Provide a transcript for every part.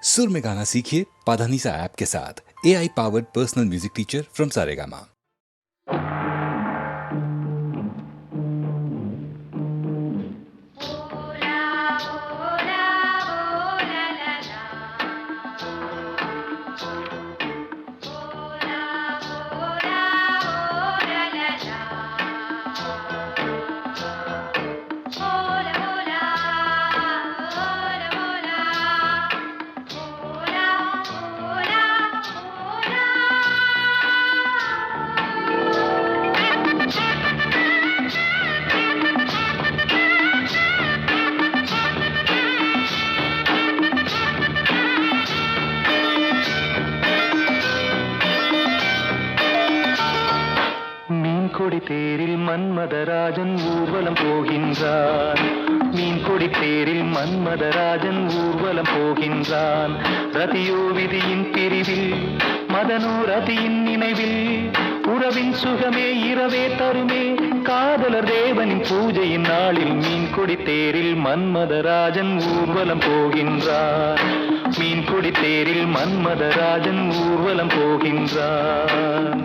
सुर में गाना सीखिए पाधानीसा ऐप के साथ। AI powered personal music teacher from Saregama. கொடி தேரில் மன்மதராஜன் ஊர்வலம் போகின்றான். மீன் கொடி தேரில் மன்மதராஜன் ஊர்வலம் போகின்றான். ரதியோ விதியின் பிரிவில் மதனோ ரதியின் நினைவில் உறவின் சுகமே இரவே தருமே காதலர் தேவனின் பூஜையின் நாளில் மீன் கொடி தேரில் மன்மதராஜன் ஊர்வலம் போகின்றான். மீன் கொடி தேரில் மன்மதராஜன் ஊர்வலம் போகின்றான்.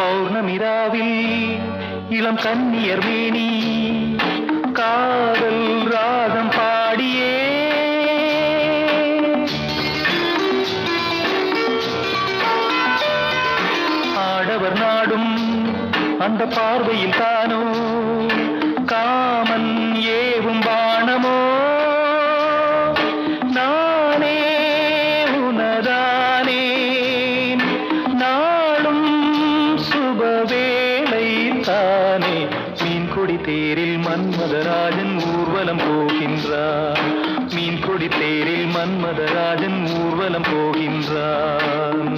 பௌர்ணமிராவில் இளம் கன்னியர் மேனி காதல் ராகம் பாடியே ஆடவர் நாடும் அந்த பார்வையில் தானோ காமன் ஏவும் பாணமோ நானே உனதானே நாளும் சுபவேளை தானே. மீன் கொடி தேரில் மன்மதராஜன் ஊர்வலம் போகின்றான். மீன் கொடி தேரில் மன்மதராஜன் ஊர்வலம் போகின்றான்.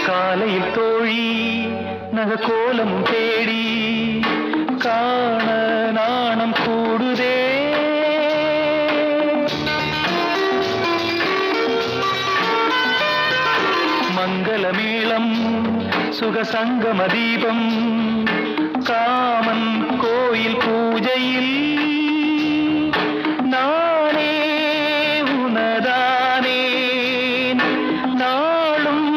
காலையில் தோழி நகக்கோலமும் தேடி காண நாணம் கூடுதே. மங்களமேளம் சுகசங்கம தீபம் காமன் கோயில் பூஜையில் நானே உனதானே நாளும்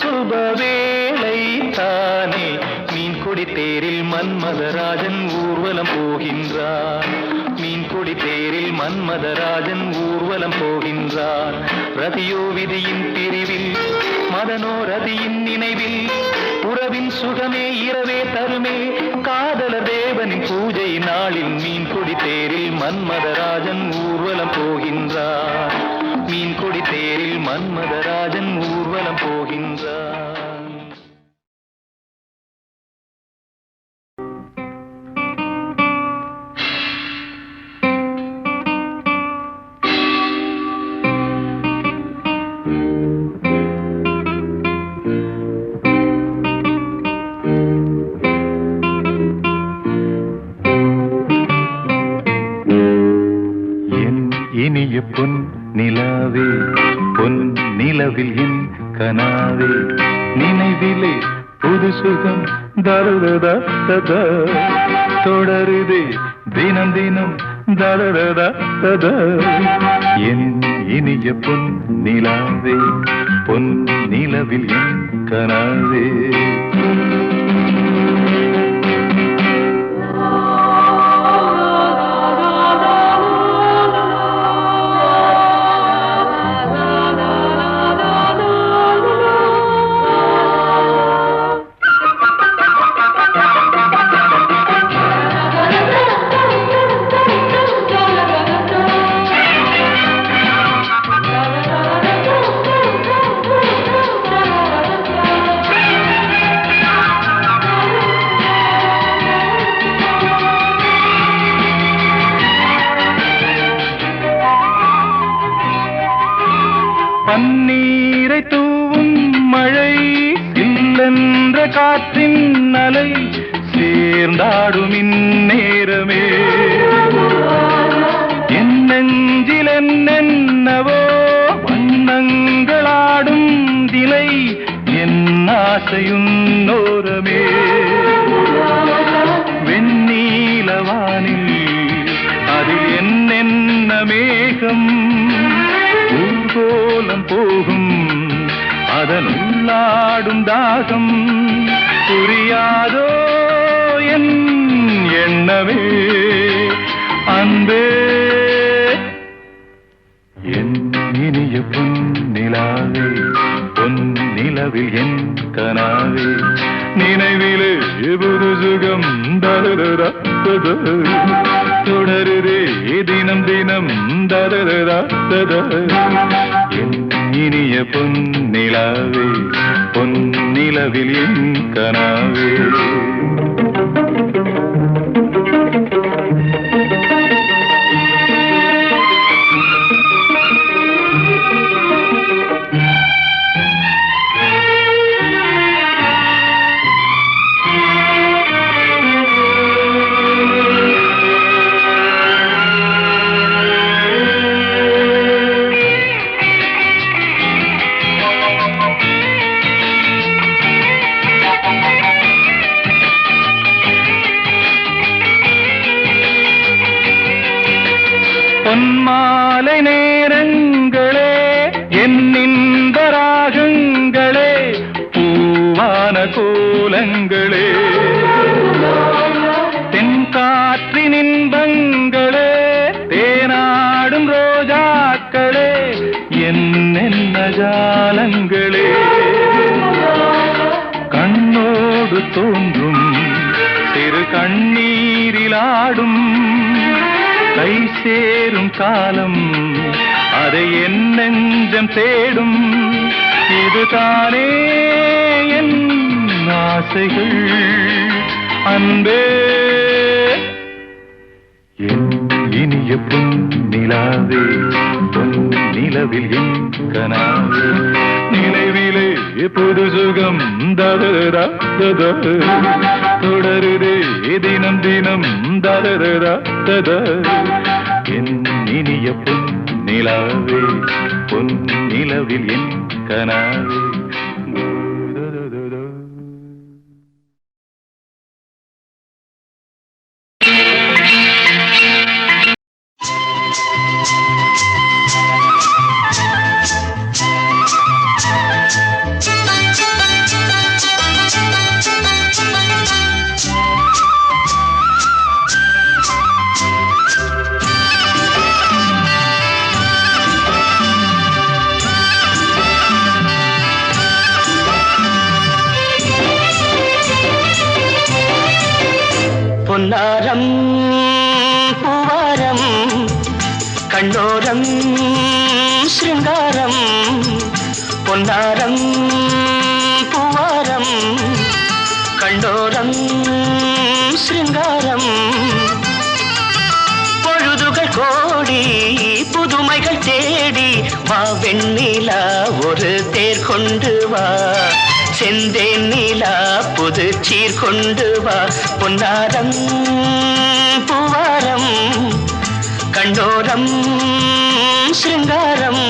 சுபவேளை தானே. மீன் கொடி தேரில் மன்மதராஜன் ஊர்வலம் போகின்றான். மீன் கொடி தேரில் மன்மதராஜன் ஊர்வலம் போகின்றான். ரதியோ விதியின் பிரிவில் மதனோ ரதியின் நினைவில் உறவின் சுகமே இரவே தருமே காதலர் தேவனின் பூஜை நாளில் மீன் கொடி தேரில் மன்மதராஜன் ஊர்வலம் போகின்றான். மீன் கொடி தேரில் மன்மதராஜன் ஊர்வலம் போகின்றான். இனிய பொன் நிலாவே நிலாவே பொன் நிலவில் என் கனாவே நினைவிலே புது சுகம் தருதா தொடருதே தினம் தினம் தருதா என் இனிய பொன் நிலாவே பொன் நிலவில் என் கனாவே பன்னீரை தூவும் மழை இல்லென்ற காற்றின் அலை சேர்ந்தாடும் இந்நேரமே என் நெஞ்சில் என்னென்னவோ வண்ணங்களாடும் திலை என் ஆசையும் நோரமே வெண்ணீலவானில் அதில் என்னென்ன மேகம் ஊர்கோலம் போகும் அதன் உள்ளாடும் தாகம் புரியாதோ என் எண்ணமே அன்பே என் இனிய பொன் நிலாவே பொன் நிலவில் என் கனாவே நினைவிலே புது சுகம் தருதா தொடருதே தினம் தினம் தருதா என் இனிய பொன் நிலாவே பொன் நிலவில் என் கனாவே பொன்மாலை நேரங்களே என் இன்ப ராகங்களே பூவான கோலங்களே தென்காற்றின் இன்பங்களே தேனாடும் ரோஜாக்களே என்னென்ன ஜாலங்களே கண்ணோடு தோன்றும் சிறு கண்ணீரிலாடும் கை சேரும் காலம் அதை என் நெஞ்சம் தேடும் இதுதானே என் ஆசைகள் அன்பே என் இனிய பொன் நிலாவே பொன் நிலவில் என் கனாவே நினைவிலே புது சுகம் தருதா தொடருதே தினம் தினம் தருதா என் இனிய பொன் நிலாவே பொன் நிலவில் என் கனாவே பொன்னாரம் பூவாரம் கண்ணோரம் ஸ்ருங்காரம் பொன்னாரம் பூவாரம் கண்டோரம் ஸ்ருங்காரம் பொழுதுகள் கோடி புதுமைகள் தேடி வா வெண்ணிலா ஒரு தேர் கொண்டு வா செந்தேன் நீலா புது சீர் கொண்டு வா பொன்னாரம் பூவாரம் கண்டோரம் சிருங்காரம்.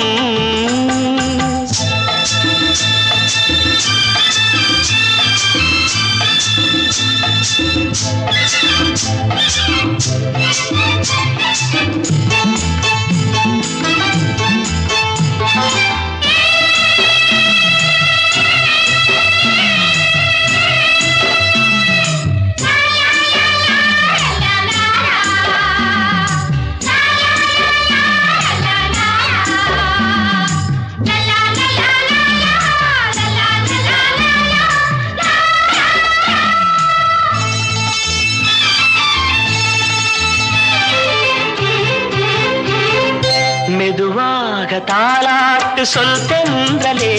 மெதுவாக தாலாட்டு சொல் தென்றலே,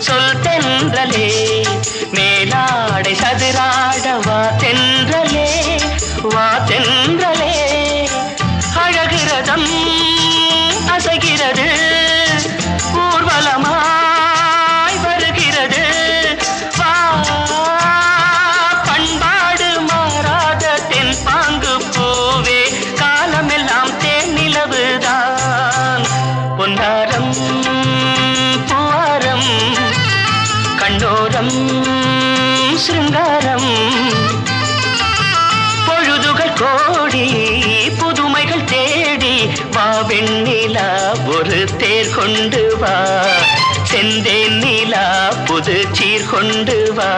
சொல் தென்றலே, மேலாடை சதுராட வா தென்றலே, வா தென்றலே. அழகிறதம் அசைகிறது, ஊர்வலமாய் வருகிறது. வா பண்பாடு மாறாத தென் பாங்கு பூவே, காலமெல்லாம் தேன் நிலவுதான். பொன்னாரம் பூவாரம், கண்டோரம் சிருங்காரம். பொழுதுகள் கோடி புதுமைகள் தேடி, வா வெண்ணிலா ஒரு தேர் கொண்டு வா, செந்தேன் நிலா புது சீர் கொண்டு வா.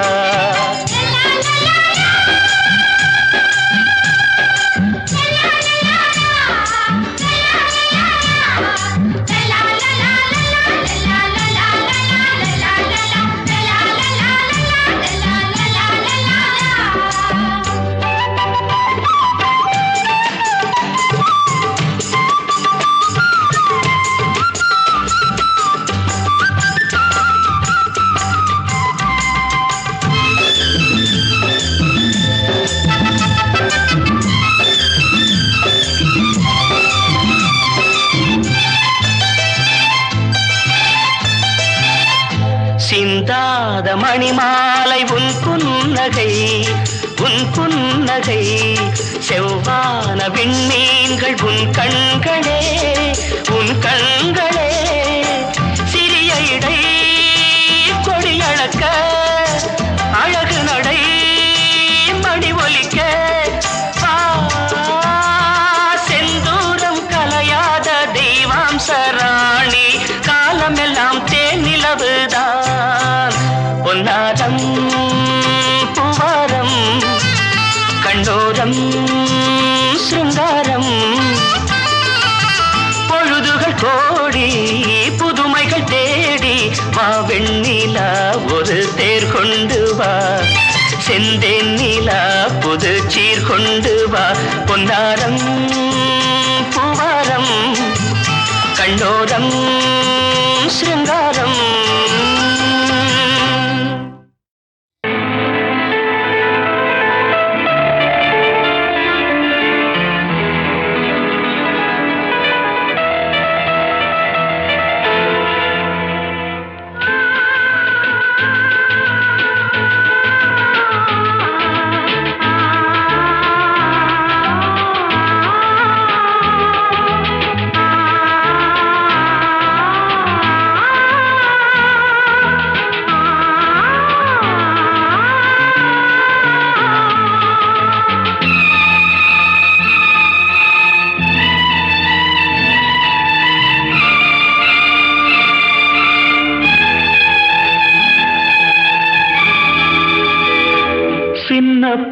சிந்தாத மணிமாலை உன் புன்னகை, உன் புன்னகை. செவ்வான விண்மீன்கள் உன் கண்களே, உன் கண்களே. சிறிய இடை கொடியளக்க, அழகு நடை மணி ஒலிக்க. செந்தூரம் கலையாத தெய்வாம்சராணி, காலமெல்லாம் தேன் நிலவுதான். பொன்னாரம் பூவாரம், கண்டோரம் சிருங்காரம். பொழுதுகள் கோடி புதுமைகள் தேடி, வா வெண்ணிலா ஒரு தேர் கொண்டு வா, செந்தேன் நிலா புது சீர் கொண்டு வா. பொன்னாரம் பூவாரம், கண்டோரம் சிருங்காரம்.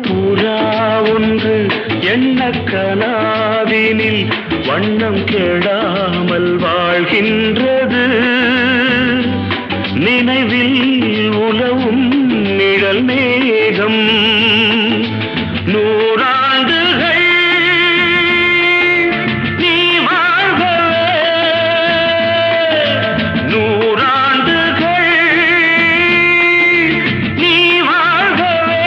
புறா ஒன்று எண்ண கனாவினில் வண்ணம் கெடாமல் வாழ்கின்றது. நினைவில் உலவும் நிழல் மேகம் நூறாண்டுகள் நீ வாழ்கவே, நூறாண்டுகள் நீ வாழ்கவே.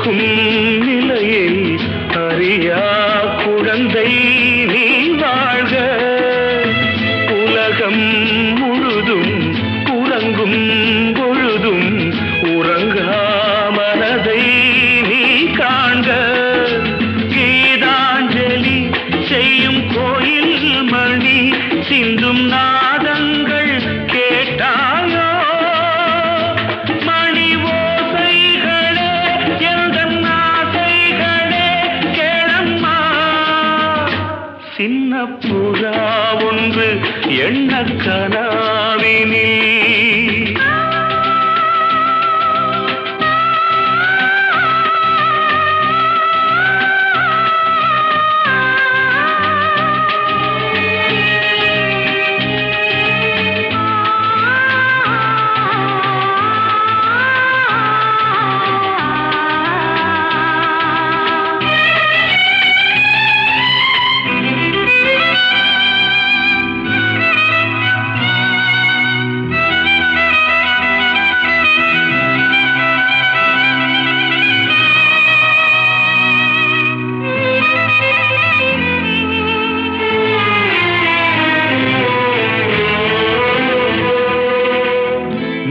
இருக்கும் நிலையை அறியா குழந்தை நீ வாழ்க. உலகம் முழுதும் உறங்கும் பொழுதும் உறங்கா மனதை நீ காண்க. கீதாஞ்சலி செய்யும் கோயில் மணி சிந்தும் நாதங்கள் கேட்டாயோ? மணி ஓசைகளே எந்தன் ஆசைகளே கேளம்மா. சின்ன புறா ஒன்று எண்ண கனாவினில்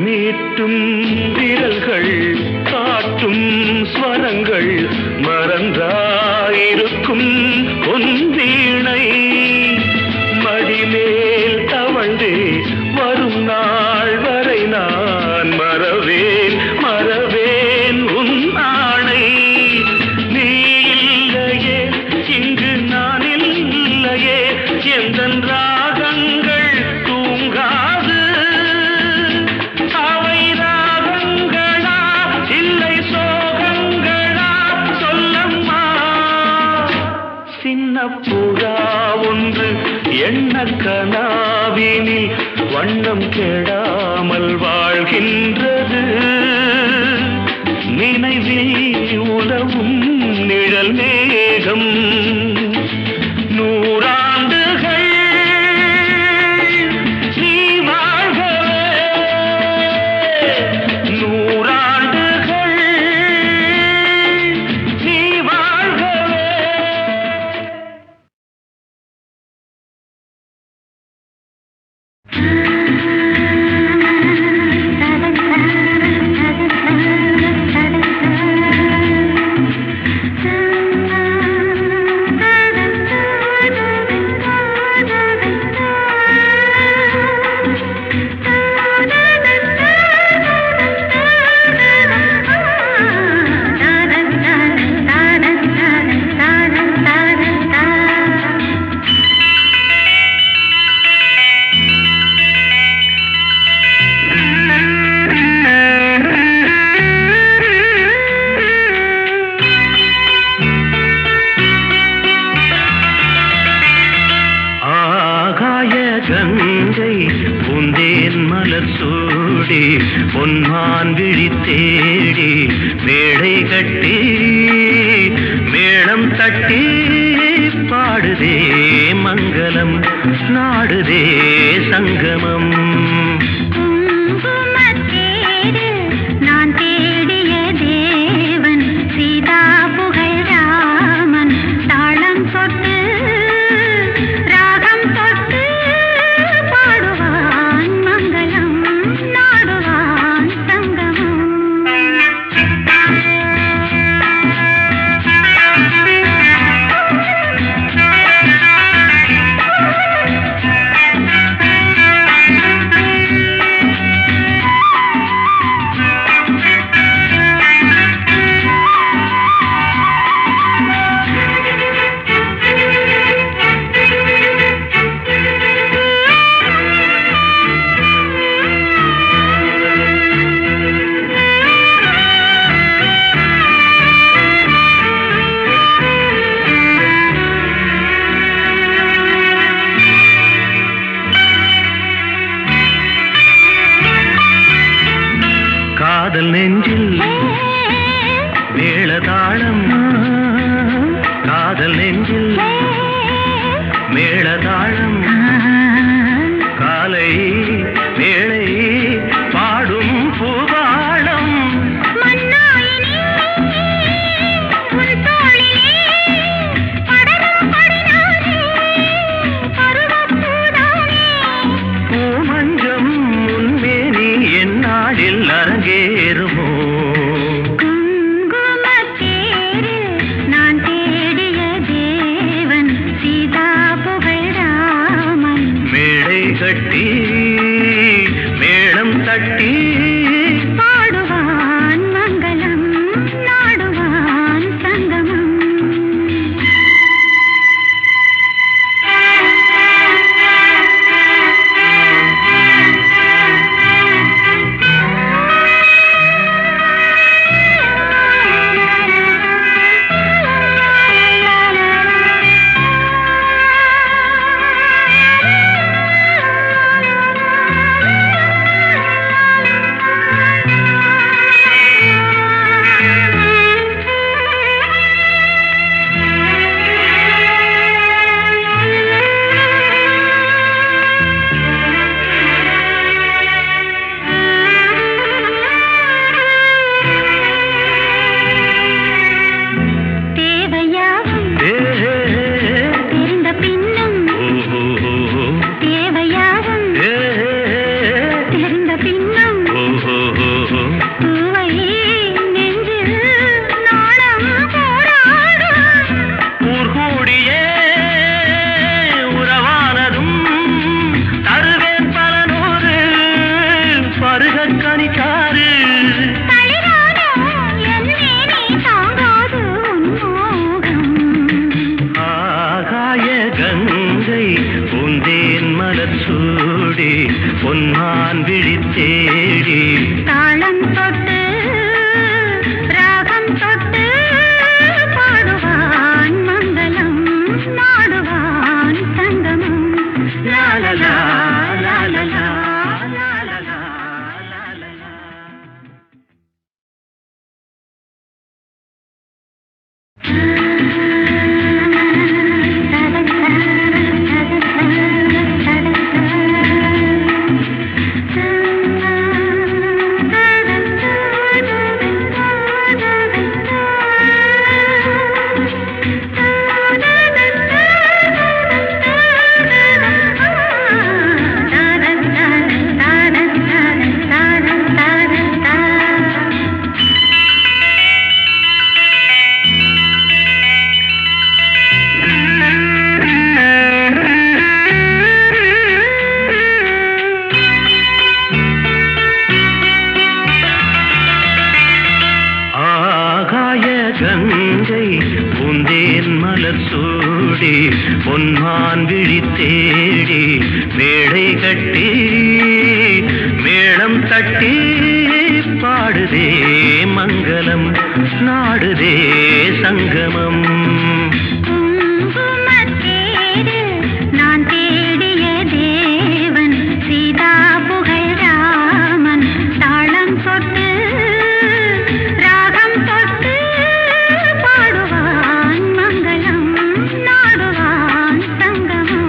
நீட்டும் விரல்கள் காட்டும் ஸ்வரங்கள் மறந்தாயிருக்கும் பொன் வீணை மடிமேல் தவழ்ந்தே வரும் நாள் வரை நான் மறவேன் மறவேன் உன் ஆணை. நீ இல்லையே இங்கு நான் இல்லையே எந்தன் ராகங்கள் தூங்காது. அவை ராகங்களா இல்லை சோகங்களா சொல்லம்மா. சின்ன புறா ஒன்று எண்ண கனாவினில் வண்ணம் கெடாமல் வாழ்கின்றது. நினைவில் உலவும் நிழல் மேகம் நூறாண்டுகள் நீ வாழ்கவே. நூறாண்டுகள் நீ வாழ்கவே. கங்கை பூந்தேன் மலர் சூடி பொன்மான் விழி தேடி மேடை கட்டி மேளம் தட்டி பாடுதே மங்களம் நாடுதே சங்கமம். நான் தேடிய தேவன் சீதா புகழ் ராமன் தாளம் தொட்டு ராகம் தொட்டு பாடுவான் மங்களம் நாடுவான் சங்கமம். காதல் நெஞ்சில் மேளதாளம் காதல் நெஞ்சில் மேளதாளம் காலை வேளை பாடும் பூபாளம் மன்னாயினி கங்கை பூந்தேன் மலர் சூடி பொன்மான் விழி தேடி மேடை கட்டி மேளம் தட்டி பாடுதே மங்களம் நாடுதே சங்கமம். குங்குமத்தேரு நான் தேடிய தேவன் சீதா புகழ் ராமன் தாளம் தொட்டு ராகம் தொட்டு பாடுவான் மங்களம் நாடுவான் சங்கமம்.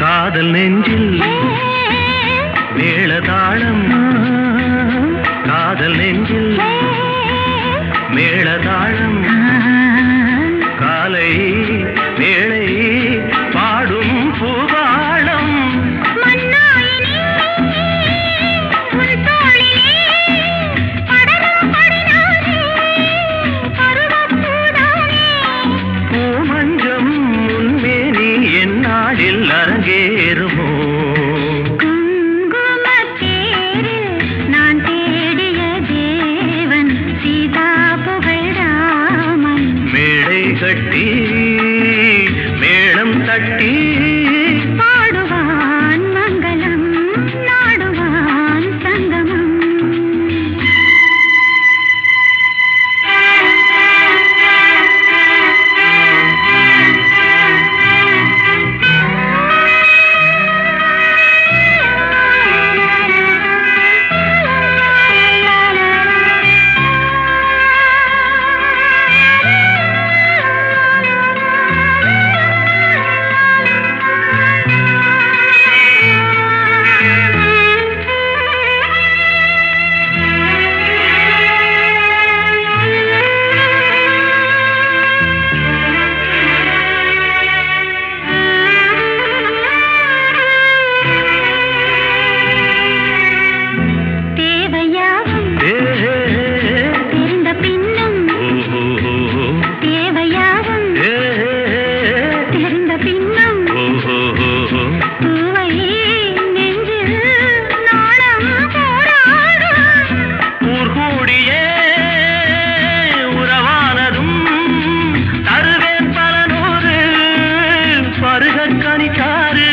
காதல் நெஞ்சில் மேளதாளம் காதல் நெஞ்சில் மேளதாளம் காலை வேளை பாடும் பூபாளம் பூமஞ்சம் முன்மேனி என்னாளில் அரங்கேறுமோ. குங்குமத்தேரு நான் தேடிய தேவன் சீதா புகழ் ராமன் மேடை கட்டி மேளம் தட்டி பாடுவான் மங்களம் நாடுவான் சங்கமம். தேவையாகும் தெரிந்த பின்னும் தேவையாகும் தெரிந்த பின்னும் பூவை நெஞ்சில் நாளம் போராடும் ஊர்கூடியே உறவானதும் தருவேன் பல நூறு பருகக் கனிச்சாறு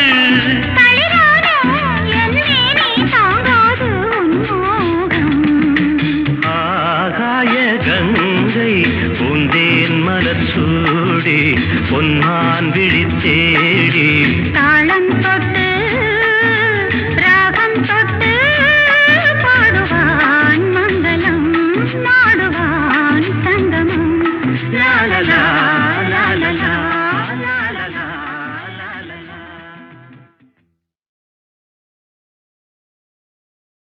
தளிரான என் மேனி தாங்காது உன்மோகம். ஆகாய கங்கை பூந்தேன் மலர் சூடி பொன்மான் விழி தேடி தாளம் தொட்டு